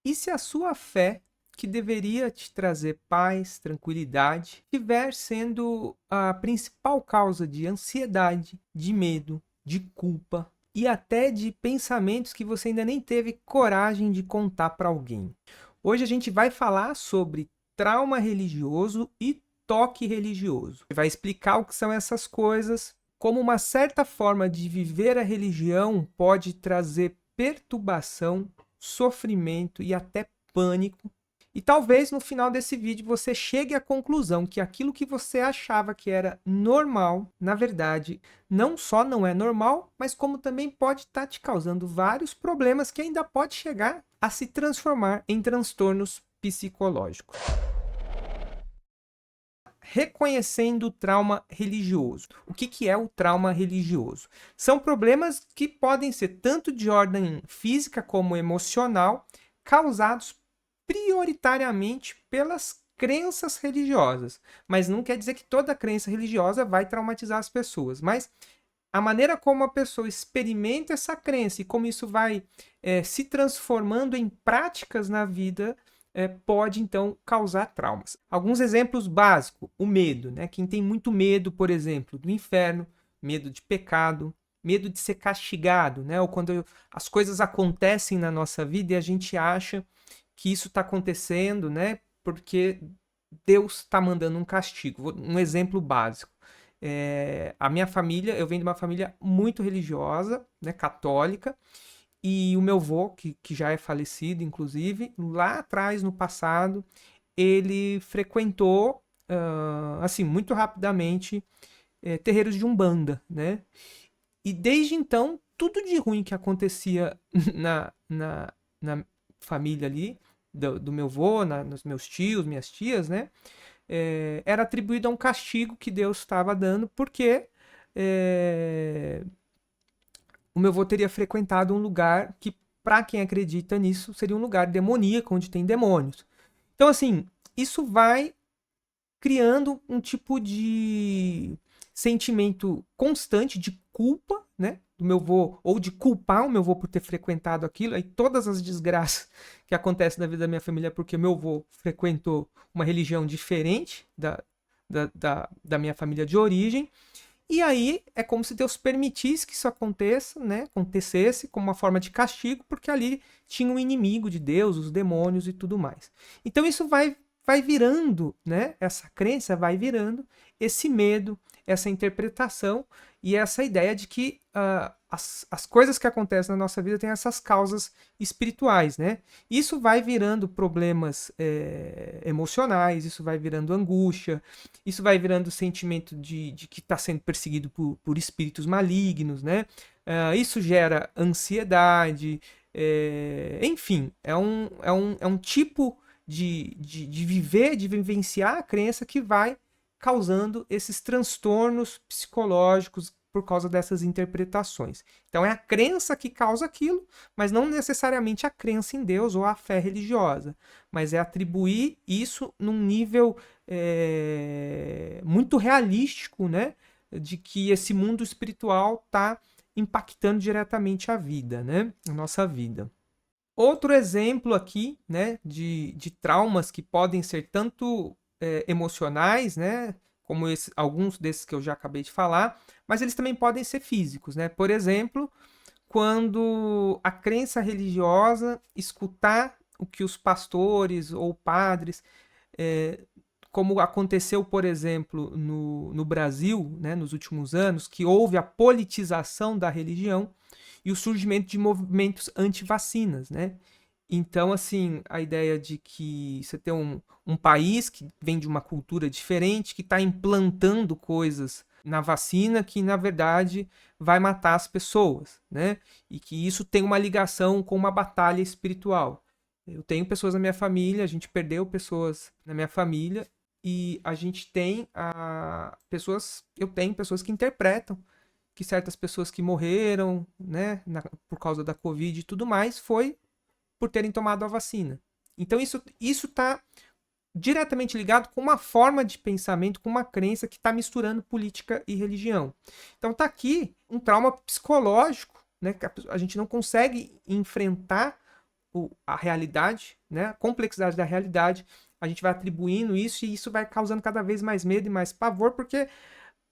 E se a sua fé, que deveria te trazer paz, tranquilidade, estiver sendo a principal causa de ansiedade, de medo, de culpa e até de pensamentos que você ainda nem teve coragem de contar para alguém? Hoje a gente vai falar sobre trauma religioso e toque religioso. Vai explicar o que são essas coisas, como uma certa forma de viver a religião pode trazer perturbação, sofrimento e até pânico. E talvez no final desse vídeo você chegue à conclusão que aquilo que você achava que era normal, na verdade, não só não é normal, mas como também pode estar te causando vários problemas que ainda pode chegar a se transformar em transtornos psicológicos. Reconhecendo o trauma religioso. O que é o trauma religioso? São problemas que podem ser tanto de ordem física como emocional, causados prioritariamente pelas crenças religiosas. Mas não quer dizer que toda crença religiosa vai traumatizar as pessoas. Mas a maneira como a pessoa experimenta essa crença e como isso vai se transformando em práticas na vida pode, então, causar traumas. Alguns exemplos básicos. O medo, né? Quem tem muito medo, por exemplo, do inferno, medo de pecado, medo de ser castigado, né? Ou quando as coisas acontecem na nossa vida e a gente acha que isso está acontecendo, né? Porque Deus está mandando um castigo. Um exemplo básico. A minha família, eu venho de uma família muito religiosa, né? Católica, e o meu avô, que já é falecido, inclusive, lá atrás, no passado, ele frequentou, assim, muito rapidamente, terreiros de Umbanda, né? E desde então, tudo de ruim que acontecia na família ali, do meu avô, nos meus tios, minhas tias, né? Era atribuído a um castigo que Deus estava dando, porque o meu avô teria frequentado um lugar que, para quem acredita nisso, seria um lugar demoníaco, onde tem demônios. Então, assim, isso vai criando um tipo de sentimento constante de culpa, né? Do meu avô, ou de culpar o meu avô por ter frequentado aquilo. Aí todas as desgraças que acontecem na vida da minha família é porque meu avô frequentou uma religião diferente da minha família de origem. E aí é como se Deus permitisse que isso aconteça, né? Acontecesse como uma forma de castigo, porque ali tinha um inimigo de Deus, os demônios e tudo mais. Então isso vai virando, né? Essa crença vai virando esse medo, essa interpretação e essa ideia de que as coisas que acontecem na nossa vida têm essas causas espirituais, né? Isso vai virando problemas emocionais, isso vai virando angústia, isso vai virando sentimento de que está sendo perseguido por espíritos malignos, né? Isso gera ansiedade, enfim, é um tipo de viver, de vivenciar a crença que vai causando esses transtornos psicológicos por causa dessas interpretações. Então é a crença que causa aquilo, mas não necessariamente a crença em Deus ou a fé religiosa, mas é atribuir isso num nível muito realístico, né? De que esse mundo espiritual está impactando diretamente a vida, né? A nossa vida. Outro exemplo aqui, né, de traumas que podem ser tanto emocionais, né, como alguns desses que eu já acabei de falar, mas eles também podem ser físicos, né? Por exemplo, quando a crença religiosa escutar o que os pastores ou padres, é, como aconteceu, por exemplo, no Brasil, né, nos últimos anos, que houve a politização da religião e o surgimento de movimentos anti-vacinas, né? Então, assim, a ideia de que você tem um país que vem de uma cultura diferente, que está implantando coisas na vacina que, na verdade, vai matar as pessoas, né? E que isso tem uma ligação com uma batalha espiritual. Eu tenho pessoas na minha família, a gente perdeu pessoas na minha família e a gente tem eu tenho pessoas que interpretam que certas pessoas que morreram, né, por causa da Covid e tudo mais, foi por terem tomado a vacina. Então isso está diretamente ligado com uma forma de pensamento, com uma crença que está misturando política e religião. Então está aqui um trauma psicológico, né, que a gente não consegue enfrentar a realidade, né? A complexidade da realidade, a gente vai atribuindo isso e isso vai causando cada vez mais medo e mais pavor, porque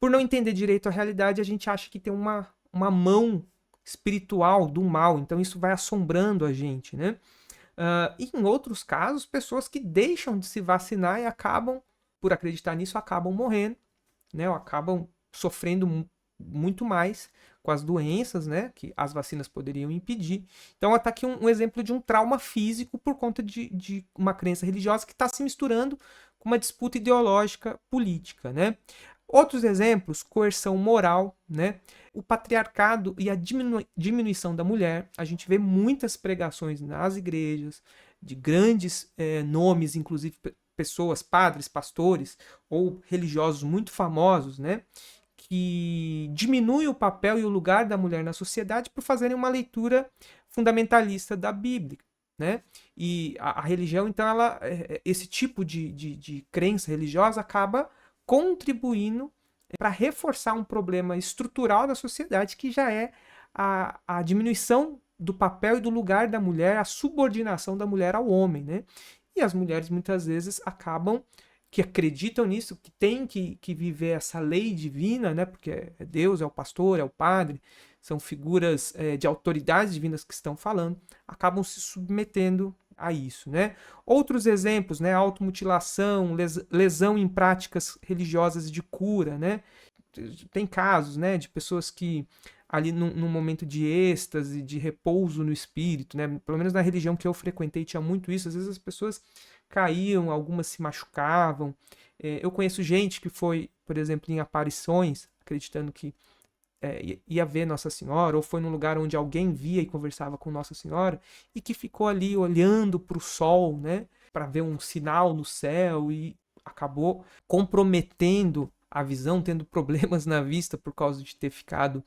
por não entender direito a realidade, a gente acha que tem uma mão espiritual do mal, então isso vai assombrando a gente, né? E em outros casos, pessoas que deixam de se vacinar e acabam, por acreditar nisso, acabam morrendo, né? Ou acabam sofrendo muito mais com as doenças, né? Que as vacinas poderiam impedir. Então, está aqui um exemplo de um trauma físico por conta de uma crença religiosa que está se misturando com uma disputa ideológica política, né? Outros exemplos, coerção moral, né? O patriarcado e a diminuição da mulher. A gente vê muitas pregações nas igrejas, de grandes nomes, inclusive pessoas, padres, pastores ou religiosos muito famosos, né? Que diminuem o papel e o lugar da mulher na sociedade por fazerem uma leitura fundamentalista da Bíblia, né? E a religião, então, esse tipo de crença religiosa acaba contribuindo para reforçar um problema estrutural da sociedade, que já é a diminuição do papel e do lugar da mulher, a subordinação da mulher ao homem, né? E as mulheres muitas vezes acabam, que acreditam nisso, que tem que viver essa lei divina, né? Porque é Deus, é o pastor, é o padre, são figuras de autoridades divinas que estão falando, acabam se submetendo a isso, né? Outros exemplos, né? Automutilação, lesão em práticas religiosas de cura, né? Tem casos, né, de pessoas que ali num momento de êxtase, de repouso no espírito, né? Pelo menos na religião que eu frequentei tinha muito isso. Às vezes as pessoas caíam, algumas se machucavam. Eu conheço gente que foi, por exemplo, em aparições, acreditando que ia ver Nossa Senhora, ou foi num lugar onde alguém via e conversava com Nossa Senhora, e que ficou ali olhando para o sol, né, para ver um sinal no céu, e acabou comprometendo a visão, tendo problemas na vista por causa de ter ficado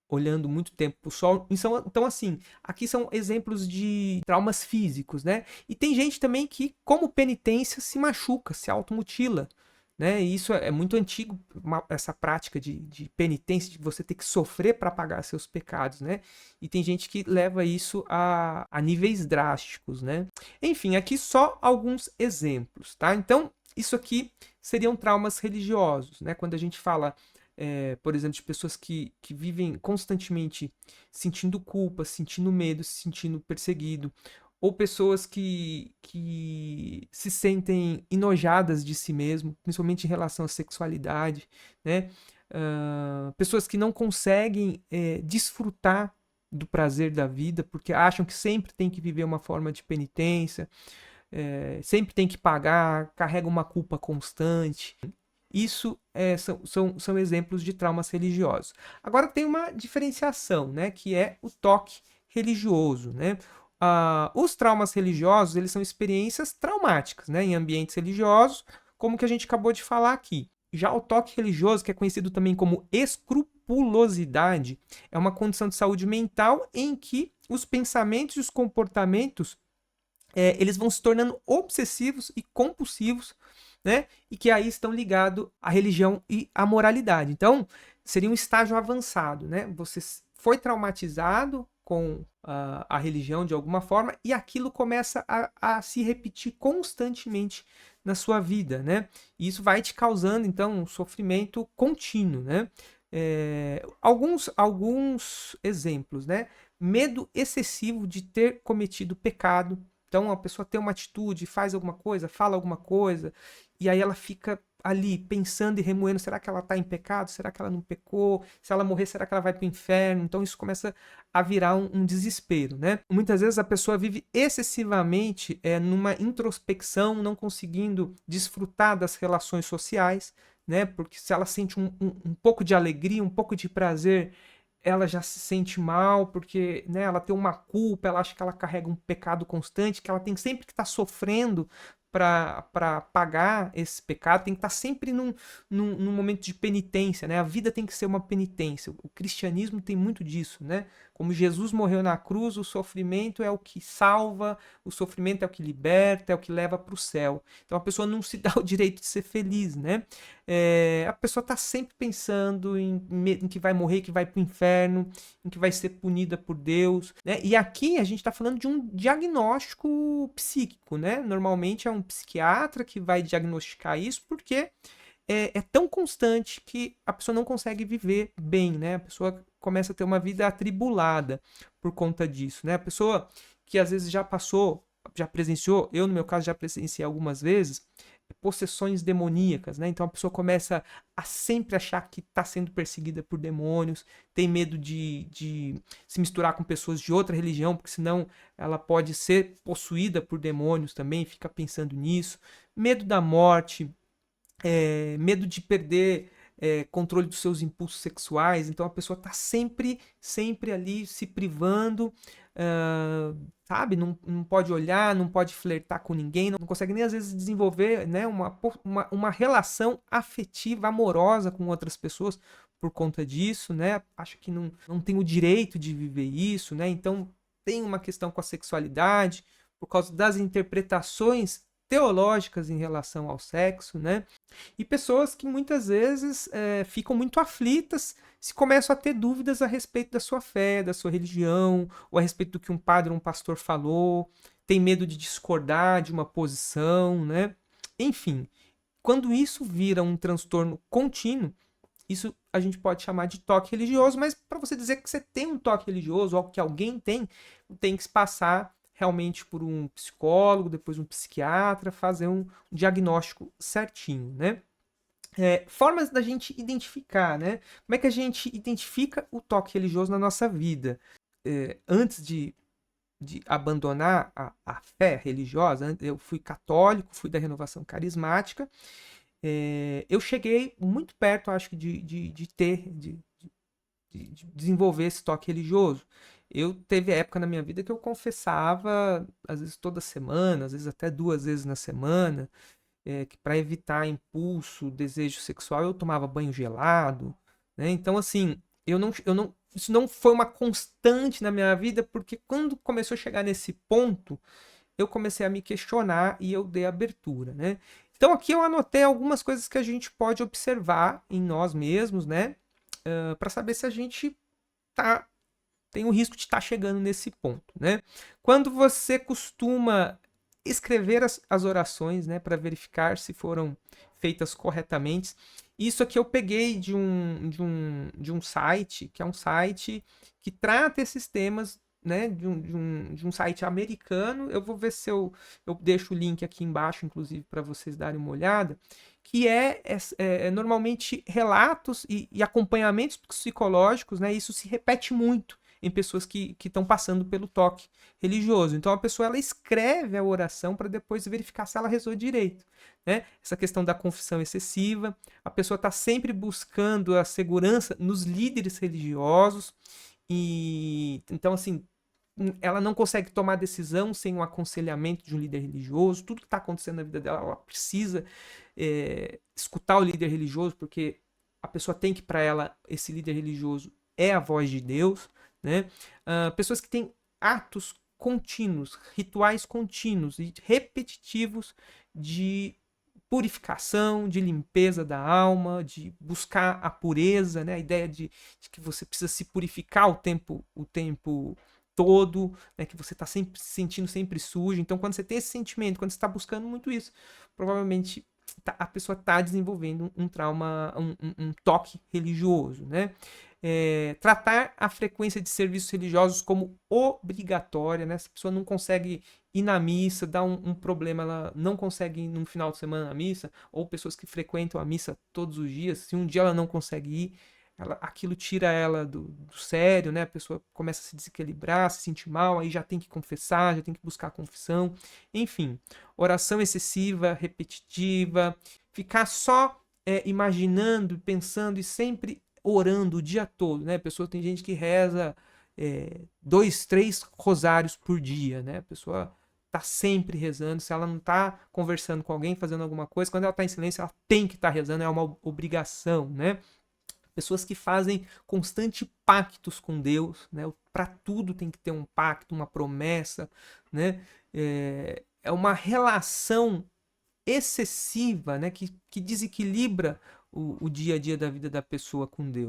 olhando muito tempo para o sol. Então, assim, aqui são exemplos de traumas físicos, né? E tem gente também que, como penitência, se machuca, se automutila, né? E isso é muito antigo, essa prática de penitência, de você ter que sofrer para pagar seus pecados, né? E tem gente que leva isso a níveis drásticos, né? Enfim, aqui só alguns exemplos, tá? Então, isso aqui seriam traumas religiosos, né? Quando a gente fala, por exemplo, de pessoas que vivem constantemente sentindo culpa, sentindo medo, se sentindo perseguido, ou pessoas que se sentem enojadas de si mesmo, principalmente em relação à sexualidade, né? Pessoas que não conseguem desfrutar do prazer da vida, porque acham que sempre tem que viver uma forma de penitência, sempre tem que pagar, carrega uma culpa constante. Isso são exemplos de traumas religiosos. Agora tem uma diferenciação, né, que é o toque religioso, né? Os traumas religiosos, eles são experiências traumáticas, né, em ambientes religiosos, como que a gente acabou de falar aqui. Já o toque religioso, que é conhecido também como escrupulosidade, é uma condição de saúde mental em que os pensamentos e os comportamentos eles vão se tornando obsessivos e compulsivos, né? E que aí estão ligados à religião e à moralidade. Então, seria um estágio avançado, né? Você foi traumatizado com a religião de alguma forma e aquilo começa a se repetir constantemente na sua vida, né? E isso vai te causando, então, um sofrimento contínuo, né? Alguns exemplos, né? Medo excessivo de ter cometido pecado. Então a pessoa tem uma atitude, faz alguma coisa, fala alguma coisa, e aí ela fica ali pensando e remoendo, será que ela está em pecado? Será que ela não pecou? Se ela morrer, será que ela vai para o inferno? Então isso começa a virar um desespero, né? Muitas vezes a pessoa vive excessivamente numa introspecção, não conseguindo desfrutar das relações sociais, né? Porque se ela sente um pouco de alegria, um pouco de prazer, ela já se sente mal, porque, né, ela tem uma culpa, ela acha que ela carrega um pecado constante, que ela tem sempre que estar sofrendo para pagar esse pecado, tem que estar sempre num momento de penitência, né? A vida tem que ser uma penitência. O cristianismo tem muito disso, né? Como Jesus morreu na cruz, o sofrimento é o que salva, o sofrimento é o que liberta, é o que leva para o céu. Então a pessoa não se dá o direito de ser feliz, né? A pessoa está sempre pensando em que vai morrer, que vai para o inferno, em que vai ser punida por Deus, né? E aqui a gente está falando de um diagnóstico psíquico, né? Normalmente é um psiquiatra que vai diagnosticar isso, porque é tão constante que a pessoa não consegue viver bem, né? A pessoa começa a ter uma vida atribulada por conta disso, né? A pessoa que às vezes já passou, já presenciou, eu no meu caso já presenciei algumas vezes, possessões demoníacas, né? Então a pessoa começa a sempre achar que está sendo perseguida por demônios, tem medo de se misturar com pessoas de outra religião, porque senão ela pode ser possuída por demônios também, fica pensando nisso, medo da morte, medo de perder controle dos seus impulsos sexuais. Então a pessoa está sempre ali se privando, sabe? Não pode olhar, não pode flertar com ninguém, não consegue nem às vezes desenvolver, né, uma relação afetiva, amorosa com outras pessoas por conta disso, né? Acho que não tem o direito de viver isso, né? Então tem uma questão com a sexualidade, por causa das interpretações teológicas em relação ao sexo, né? E pessoas que muitas vezes ficam muito aflitas se começam a ter dúvidas a respeito da sua fé, da sua religião, ou a respeito do que um padre ou um pastor falou, tem medo de discordar de uma posição, né? Enfim, quando isso vira um transtorno contínuo, isso a gente pode chamar de toque religioso, mas para você dizer que você tem um toque religioso, ou que alguém tem que se passar realmente por um psicólogo, depois um psiquiatra, fazer um diagnóstico certinho, né? Formas da gente identificar, né? Como é que a gente identifica o toque religioso na nossa vida? Antes de abandonar a fé religiosa, eu fui católico, fui da renovação carismática, eu cheguei muito perto, acho que, de desenvolver esse toque religioso. Eu teve época na minha vida que eu confessava, às vezes toda semana, às vezes até 2 vezes na semana, que para evitar impulso, desejo sexual, eu tomava banho gelado, né? Então, assim, isso não foi uma constante na minha vida, porque quando começou a chegar nesse ponto, eu comecei a me questionar e eu dei abertura, né? Então, aqui eu anotei algumas coisas que a gente pode observar em nós mesmos, né? Para saber se a gente tá tem o risco de estar chegando nesse ponto, né? Quando você costuma escrever as orações, né, para verificar se foram feitas corretamente. Isso aqui eu peguei de um site, que é um site que trata esses temas, né, de um site americano. Eu vou ver se eu deixo o link aqui embaixo, inclusive, para vocês darem uma olhada, que normalmente relatos e acompanhamentos psicológicos, né? Isso se repete muito em pessoas que estão passando pelo toque religioso. Então a pessoa ela escreve a oração para depois verificar se ela rezou direito, né? Essa questão da confissão excessiva, a pessoa está sempre buscando a segurança nos líderes religiosos e então assim ela não consegue tomar decisão sem o aconselhamento de um líder religioso. Tudo que está acontecendo na vida dela, ela precisa escutar o líder religioso, porque a pessoa tem que, para ela, esse líder religioso é a voz de Deus, né? Pessoas que têm atos contínuos, rituais contínuos e repetitivos de purificação, de limpeza da alma, de buscar a pureza, né? A ideia de que você precisa se purificar o tempo todo, né? Que você está sempre se sentindo sempre sujo. Então, quando você tem esse sentimento, quando você está buscando muito isso, provavelmente a pessoa está desenvolvendo um trauma, um toque religioso, né? Tratar a frequência de serviços religiosos como obrigatória, né? Se a pessoa não consegue ir na missa, dá um problema, ela não consegue ir no final de semana na missa, ou pessoas que frequentam a missa todos os dias, se um dia ela não consegue ir, aquilo tira ela do sério, né? A pessoa começa a se desequilibrar, se sentir mal, aí já tem que confessar, já tem que buscar a confissão. Enfim, oração excessiva, repetitiva, ficar só imaginando, pensando e sempre orando o dia todo, né? A pessoa tem gente que reza 2, 3 rosários por dia, né? A pessoa tá sempre rezando. Se ela não tá conversando com alguém, fazendo alguma coisa, quando ela tá em silêncio, ela tem que estar rezando, é uma obrigação, né? pessoas que fazem constante pactos com Deus, né? Para tudo tem que ter um pacto, uma promessa, né? É uma relação excessiva, né? Que desequilibra o dia a dia da vida da pessoa com Deus.